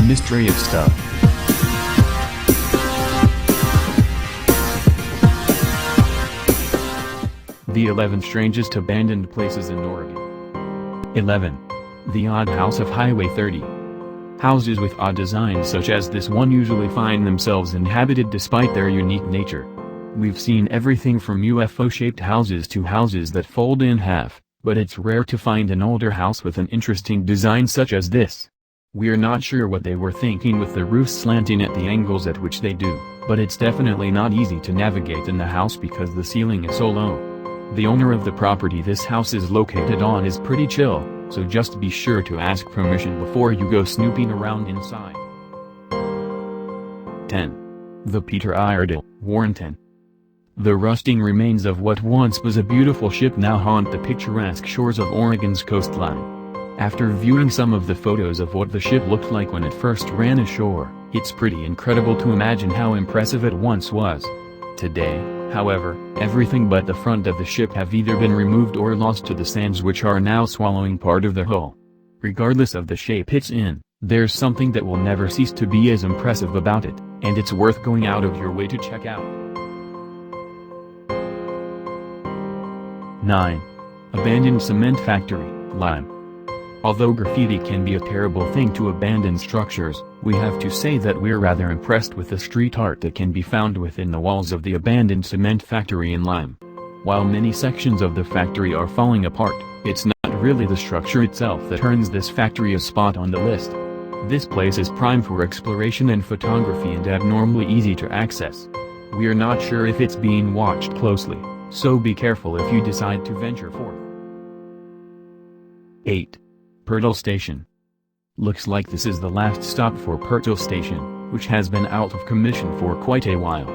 mystery of stuff. The 11 strangest abandoned places in Oregon. 11. The odd house of Highway 30. Houses with odd designs such as this one usually find themselves inhabited despite their unique nature. We've seen everything from UFO-shaped houses to houses that fold in half, but it's rare to find an older house with an interesting design such as this. We're not sure what they were thinking with the roofs slanting at the angles at which they do, but it's definitely not easy to navigate in the house because the ceiling is so low. The owner of the property this house is located on is pretty chill, so just be sure to ask permission before you go snooping around inside. 10. The Peter Iredale, Warrenton. The rusting remains of what once was a beautiful ship now haunt the picturesque shores of Oregon's coastline. After viewing some of the photos of what the ship looked like when it first ran ashore, it's pretty incredible to imagine how impressive it once was. Today, however, everything but the front of the ship have either been removed or lost to the sands, which are now swallowing part of the hull. Regardless of the shape it's in, there's something that will never cease to be as impressive about it, and it's worth going out of your way to check out. 9. Abandoned Cement Factory, Lime. Although graffiti can be a terrible thing to abandoned structures, we have to say that we're rather impressed with the street art that can be found within the walls of the abandoned cement factory in Lime. While many sections of the factory are falling apart, it's not really the structure itself that earns this factory a spot on the list. This place is prime for exploration and photography and abnormally easy to access. We're not sure if it's being watched closely, so be careful if you decide to venture forth. 8. Pirtle Station. Looks like this is the last stop for Pirtle Station, which has been out of commission for quite a while.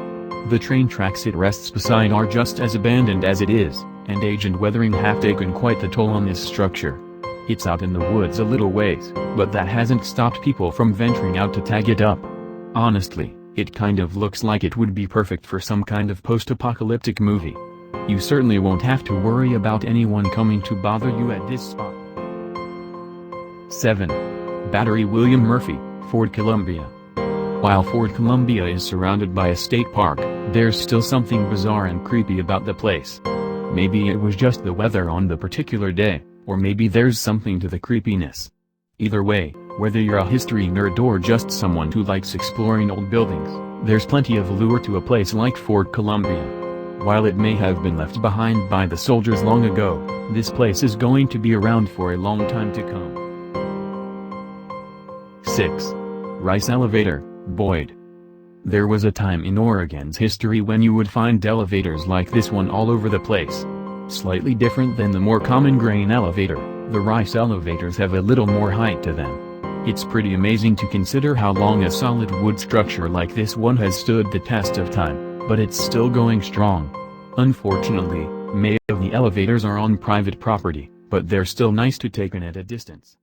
The train tracks it rests beside are just as abandoned as it is, and age and weathering have taken quite the toll on this structure. It's out in the woods a little ways, but that hasn't stopped people from venturing out to tag it up. Honestly, it kind of looks like it would be perfect for some kind of post-apocalyptic movie. You certainly won't have to worry about anyone coming to bother you at this spot. 7. Battery William Murphy, Fort Columbia. While Fort Columbia is surrounded by a state park, there's still something bizarre and creepy about the place. Maybe it was just the weather on the particular day, or maybe there's something to the creepiness. Either way, whether you're a history nerd or just someone who likes exploring old buildings, there's plenty of allure to a place like Fort Columbia. While it may have been left behind by the soldiers long ago, this place is going to be around for a long time to come. 6. Rice Elevator, Boyd. There was a time in Oregon's history when you would find elevators like this one all over the place. Slightly different than the more common grain elevator, the Rice elevators have a little more height to them. It's pretty amazing to consider how long a solid wood structure like this one has stood the test of time, but it's still going strong. Unfortunately, many of the elevators are on private property, but they're still nice to take in at a distance.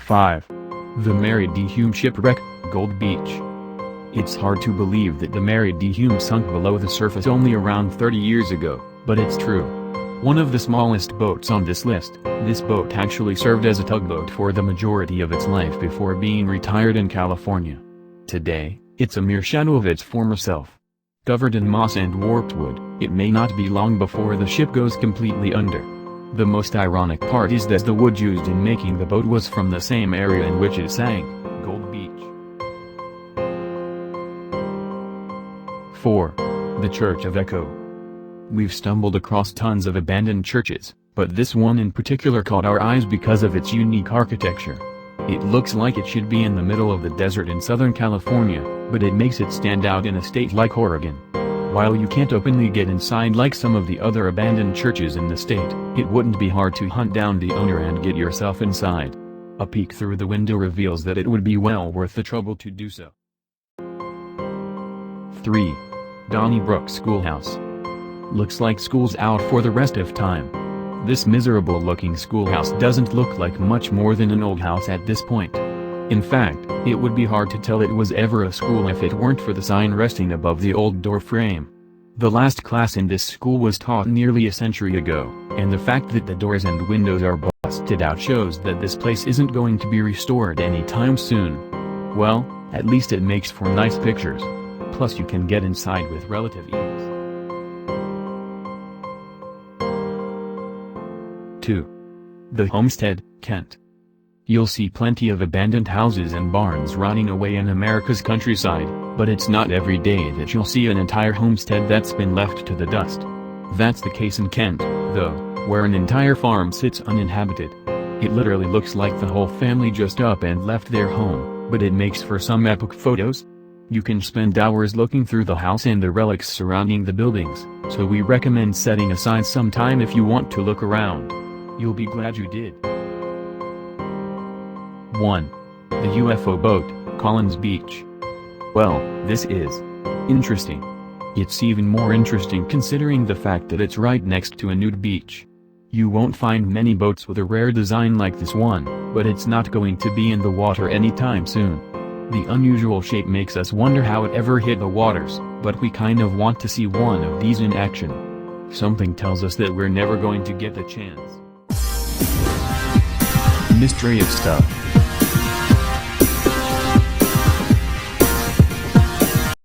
5. The Mary D. Hume Shipwreck, Gold Beach. It's hard to believe that the Mary D. Hume sunk below the surface only around 30 years ago, but it's true. One of the smallest boats on this list, this boat actually served as a tugboat for the majority of its life before being retired in California. Today, it's a mere shadow of its former self. Covered in moss and warped wood, it may not be long before the ship goes completely under. The most ironic part is that the wood used in making the boat was from the same area in which it sank, Gold Beach. 4. The Church of Echo. We've stumbled across tons of abandoned churches, but this one in particular caught our eyes because of its unique architecture. It looks like it should be in the middle of the desert in Southern California, but it makes it stand out in a state like Oregon. While you can't openly get inside like some of the other abandoned churches in the state, it wouldn't be hard to hunt down the owner and get yourself inside. A peek through the window reveals that it would be well worth the trouble to do so. 3. Donny Brook Schoolhouse. Looks like school's out for the rest of time. This miserable-looking schoolhouse doesn't look like much more than an old house at this point. In fact, it would be hard to tell it was ever a school if it weren't for the sign resting above the old door frame. The last class in this school was taught nearly a century ago, and the fact that the doors and windows are busted out shows that this place isn't going to be restored anytime soon. Well, at least it makes for nice pictures. Plus you can get inside with relative ease. 2. The Homestead, Kent. You'll see plenty of abandoned houses and barns rotting away in America's countryside, but it's not every day that you'll see an entire homestead that's been left to the dust. That's the case in Kent, though, where an entire farm sits uninhabited. It literally looks like the whole family just up and left their home, but it makes for some epic photos. You can spend hours looking through the house and the relics surrounding the buildings, so we recommend setting aside some time if you want to look around. You'll be glad you did. 1. The UFO boat, Collins Beach. Well, this is interesting. It's even more interesting considering the fact that it's right next to a nude beach. You won't find many boats with a rare design like this one, but it's not going to be in the water anytime soon. The unusual shape makes us wonder how it ever hit the waters, but we kind of want to see one of these in action. Something tells us that we're never going to get the chance. Mystery of stuff.